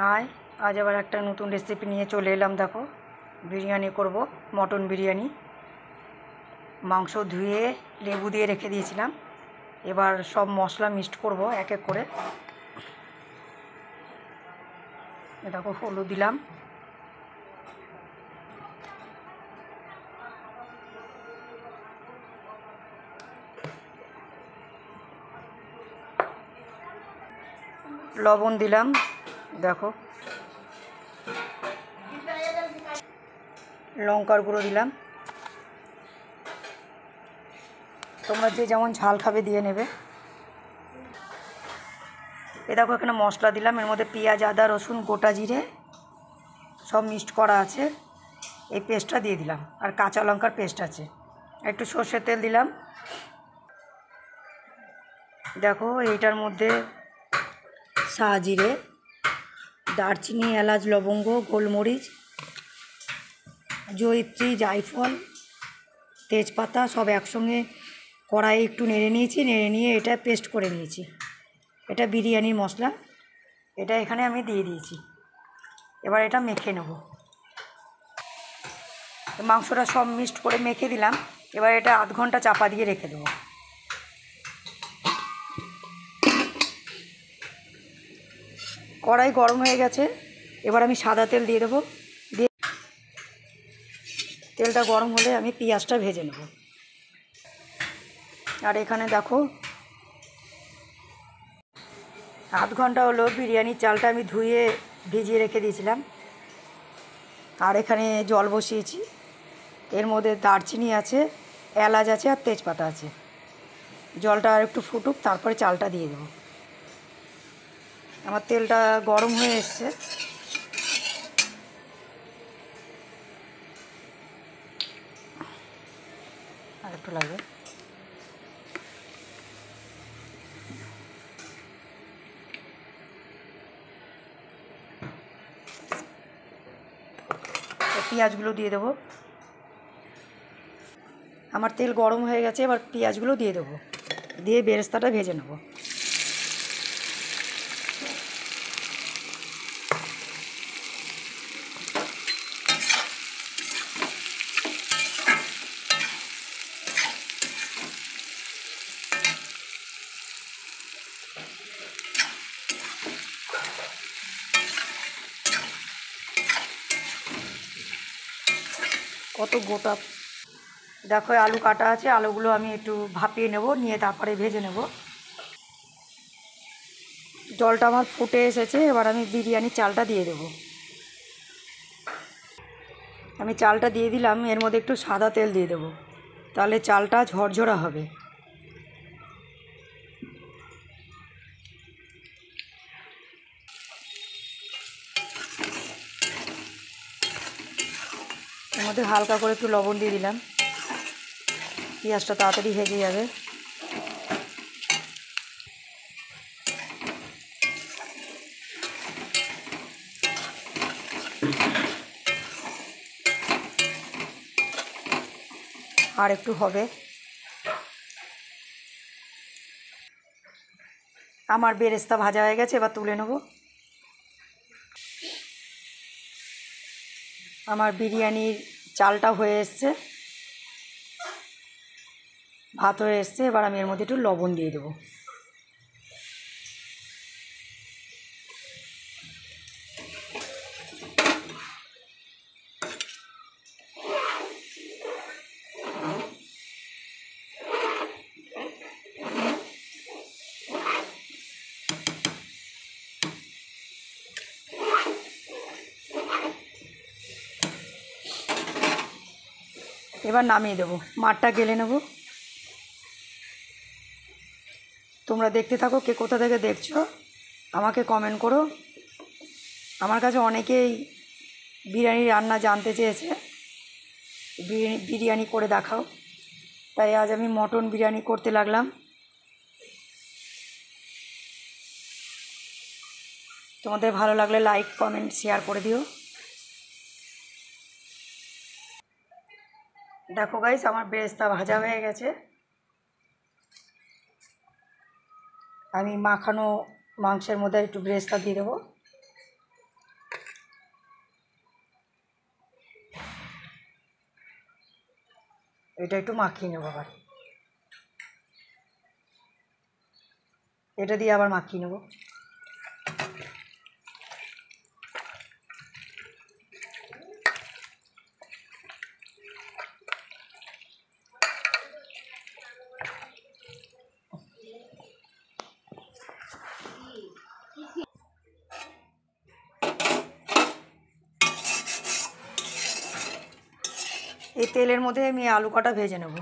High, আজ আবার একটা নতুন রেসিপি নিয়ে চলে এলাম। দেখো, বিরিয়ানি করব, মটন বিরিয়ানি। মাংস ধুয়ে লেবু দিয়ে রেখে দিয়েছিলাম। এবার সব মশলা মিক্সড করব এক এক করে। দেখো, হলুদ দিলাম, লবণ দিলাম, দেখো, লঙ্কার গুঁড়ো দিলাম। তোমরা যে যেমন ঝাল খাবে দিয়ে নেবে। দেখো, এখানে মশলা দিলাম, এর মধ্যে পেঁয়াজ, আদা, রসুন, গোটা জিরে সব মিক্সড করা আছে। এই পেস্টটা দিয়ে দিলাম, আর কাঁচা লঙ্কার পেস্ট আছে। একটু সর্ষের তেল দিলাম। দেখো, এইটার মধ্যে সাজিরে, দারচিনি, এলাচ, লবঙ্গ, গোলমরিচ, জয়িত্রী, জায়ফল, তেজপাতা সব একসঙ্গে কড়াইয়ে একটু নেড়ে নিয়েছি। নেড়ে নিয়ে এটা পেস্ট করে নিয়েছি। এটা বিরিয়ানির মশলা, এটা এখানে আমি দিয়ে দিয়েছি। এবার এটা মেখে নেব। মাংসটা সব মিক্সড করে মেখে দিলাম। এবার এটা আধ ঘন্টা চাপা দিয়ে রেখে দেবো। কড়াই গরম হয়ে গেছে, এবার আমি সাদা তেল দিয়ে দেবো। দিয়ে তেলটা গরম হলে আমি পেঁয়াজটা ভেজে নেব। আর এখানে দেখো, আধ ঘন্টা হলো বিরিয়ানির চালটা আমি ধুয়ে ভিজিয়ে রেখে দিয়েছিলাম। আর এখানে জল বসিয়েছি, এর মধ্যে দারচিনি আছে, এলাচ আছে, আর তেজপাতা আছে। জলটা আর একটু ফুটুক, তারপরে চালটা দিয়ে দেবো। আমার তেলটা গরম হয়ে এসছে। আর একটু লাগবে। পেঁয়াজগুলো দিয়ে দেবো। আমার তেল গরম হয়ে গেছে, এবার পেঁয়াজগুলো দিয়ে দেবো। দিয়ে বেরেস্তাটা ভেজে নেব। কত গোটা! দেখো, আলু কাটা আছে, আলুগুলো আমি একটু ভাপিয়ে নেব, নিয়ে তারপরে ভেজে নেব। জলটা আমার ফুটে এসেছে, এবার আমি বিরিয়ানির চালটা দিয়ে দেব। আমি চালটা দিয়ে দিলাম, এর মধ্যে একটু সাদা তেল দিয়ে দেবো, তাহলে চালটা ঝরঝরা হবে। এর মধ্যে হালকা করে একটু লবণ দিয়ে দিলাম, পেঁয়াজটা তাড়াতাড়ি ভেজে যাবে। আর একটু হবে। আমার বেরেস্তা ভাজা হয়ে গেছে, এবার তুলে নেব। আমার বিরিয়ানির চালটা হয়ে এসছে, ভাত হয়ে এসছে। এবার আমি এর মধ্যে একটু লবণ দিয়ে দেবো। এবার নামিয়ে দেবো, মাঠটা গেলে নেব। তোমরা দেখতে থাকো, কে কোথা থেকে দেখছো আমাকে কমেন্ট করো। আমার কাছে অনেকেই বিরিয়ানি রান্না জানতে চেয়েছে, বিরিয়ানি করে দেখাও। তাই আজ আমি মটন বিরিয়ানি করতে লাগলাম। তোমাদের ভালো লাগলে লাইক, কমেন্ট, শেয়ার করে দিও। দেখো গাইস, আমার বেরেস্তা ভাজা হয়ে গেছে। আমি মাখানো মাংসের মধ্যে একটু বেরেস্তা দিয়ে দেবো। এটা একটু মাখিয়ে নেবো আবার, এটা দিয়ে আবার মাখিয়ে নেবো। এই তেলের মধ্যে আমি আলু কটা ভেজে নেব।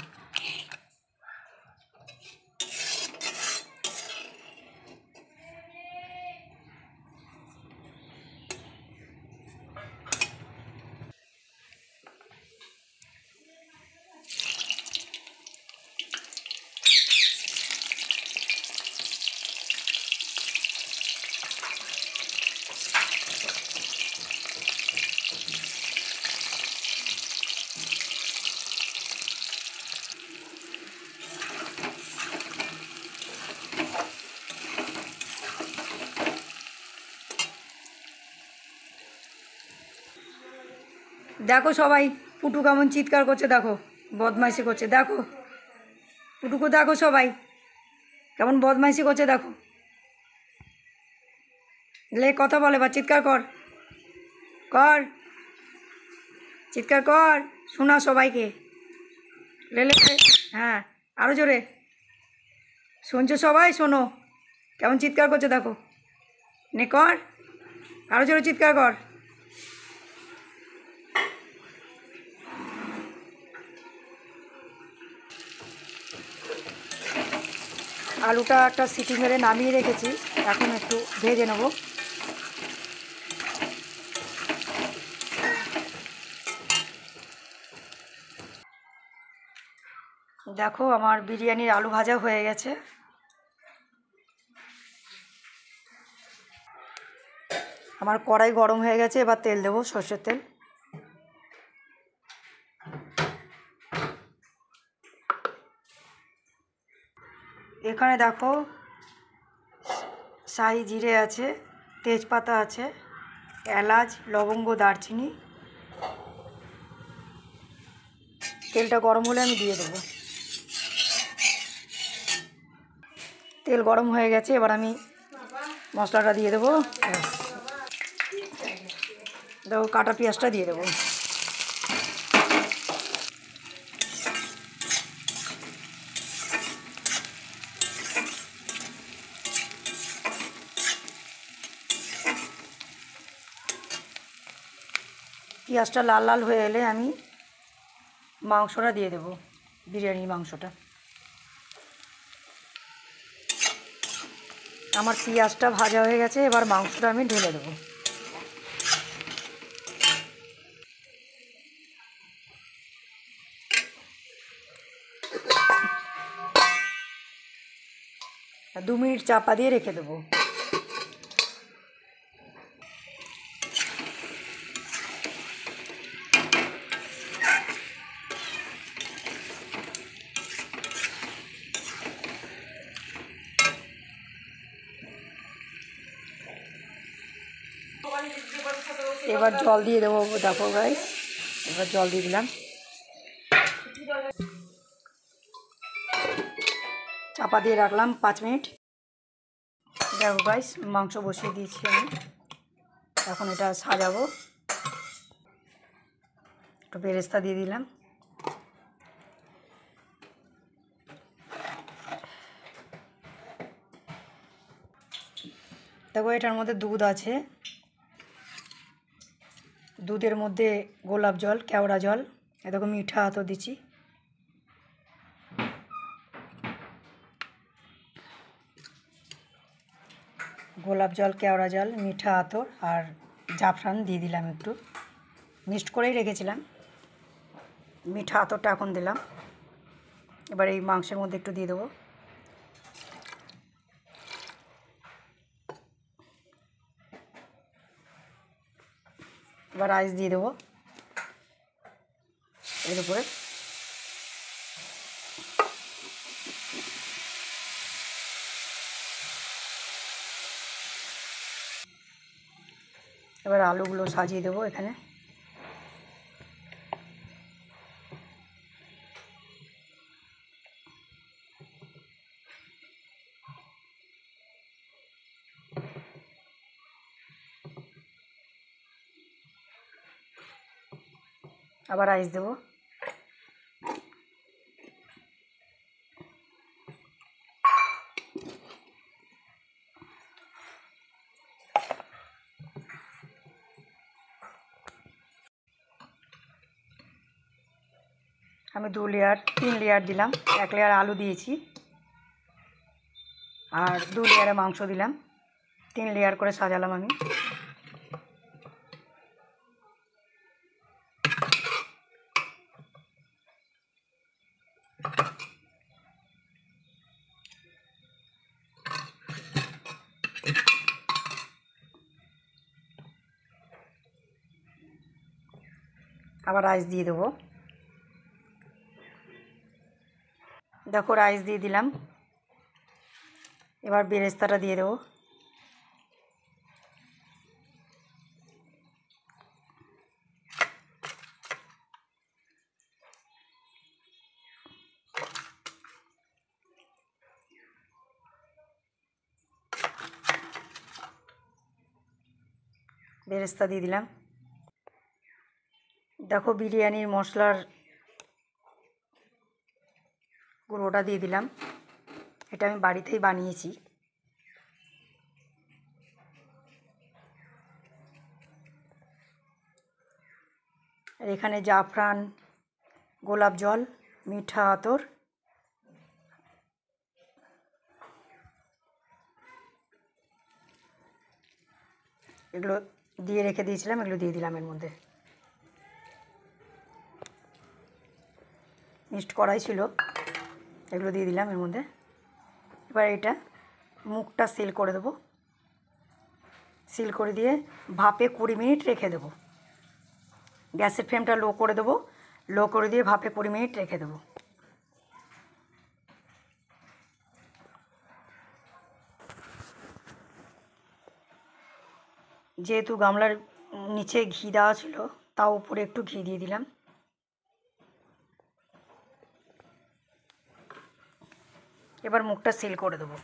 দেখো সবাই পুটু কেমন চিৎকার করছে, দেখো বদমাইশি করছে, দেখো পুটুকে দেখো সবাই কেমন বদমাইশি করছে, দেখো লে কথা বলে বা চিৎকার কর, কর চিৎকার কর, শোনা সবাইকে, লে লে লে। হ্যাঁ আরও জোরে, শুনছো সবাই, শোনো কেমন চিৎকার করছে, দেখো নে কর, আরও জোরে চিৎকার কর। আলুটা একটা সিটি মেরে নামিয়ে রেখেছি, এখন একটু ভেজে নেব। দেখো আমার বিরিয়ানির আলু ভাজা হয়ে গেছে। আমার কড়াই গরম হয়ে গেছে, এবার তেল দেবো, সর্ষের তেল। এখানে দেখো শাহি জিরে আছে, তেজপাতা আছে, এলাচ, লবঙ্গ, দারচিনি। তেলটা গরম হলে আমি দিয়ে দেবো। তেল গরম হয়ে গেছে, এবার আমি মশলাটা দিয়ে দেবো। দেখো কাটা পেঁয়াজটা দিয়ে দেবো। পেঁয়াজটা লাল লাল হয়ে এলে আমি মাংসটা দিয়ে দেবো, বিরিয়ানির মাংসটা। আমার পেঁয়াজটা ভাজা হয়ে গেছে, এবার মাংসটা আমি ঢেলে দেবো। 2 মিনিট চাপা দিয়ে রেখে দেবো। এবার জল দিয়ে দেবো, দেখো গাইস, এবার জল দিয়ে দিলাম, চাপা দিয়ে রাখলাম 5 মিনিট। দেখো গাইস মাংস বসিয়ে দিয়েছি আমি, এখন এটা সাজাবো। একটু বেরেস্তা দিয়ে দিলাম। দেখো এটার মধ্যে দুধ আছে, দুধের মধ্যে গোলাপ জল, কেওড়া জল, এ দেখো মিঠা আতর দিচ্ছি। গোলাপ জল, কেওড়া জল, মিঠা আতর আর জাফরান দিয়ে দিলাম, একটু মিক্সড করেই রেখেছিলাম। মিঠা আতরটা এখন দিলাম। এবার এই মাংসের মধ্যে একটু দিয়ে দেবো। এবার রাইস দিয়ে দেবো এর উপরে। এবার আলুগুলো সাজিয়ে দেবো এখানে। আবার রাইস দেবো। আমি 3 লেয়ার দিলাম। 1 লেয়ার আলু দিয়েছি আর 2 লেয়ারে মাংস দিলাম। 3 লেয়ার করে সাজালাম আমি। আবার রাইস দিয়ে দেবো। দেখো রাইস দিয়ে দিলাম। এবার বেরেস্তাটা দিয়ে দেবো। বেরেস্তা দিয়ে দিলাম। দেখো বিরিয়ানির মশলার গুঁড়োটা দিয়ে দিলাম। এটা আমি বাড়িতেই বানিয়েছি। আর এখানে জাফরান, গোলাপ জল, মিঠা আতর, এগুলো দিয়ে রেখে দিয়েছিলাম, এগুলো দিয়ে দিলাম এর মধ্যে। মিক্সড করাই ছিল, এগুলো দিয়ে দিলাম এর মধ্যে। এবার এটা মুখটা সিল করে দেবো। সিল করে দিয়ে ভাপে 20 মিনিট রেখে দেবো। গ্যাসের ফ্লেমটা লো করে দেবো। লো করে দিয়ে ভাপে 20 মিনিট রেখে দেবো। যেহেতু গামলার নিচে ঘি দেওয়া ছিল, তাও উপরে একটু ঘি দিয়ে দিলাম। এবার মুখটা সিল করে দেবো।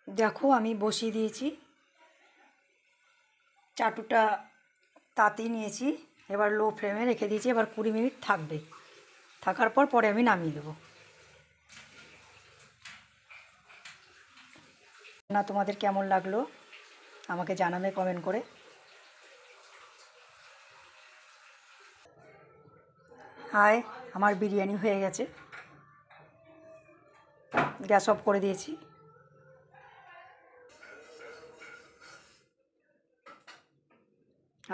দেখো আমি বসিয়ে দিয়েছি, চাটুটা তাতেই নিয়েছি। এবার লো ফ্লেমে রেখে দিয়েছি। এবার 20 মিনিট থাকবে। থাকার পরে আমি নামিয়ে দেবো। না তোমাদের কেমন লাগলো আমাকে জানাবে কমেন্ট করে। হাই, আমার বিরিয়ানি হয়ে গেছে। গ্যাস অফ করে দিয়েছি।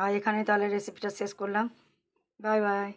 আর এখানে তাহলে রেসিপিটা শেষ করলাম। Bye bye.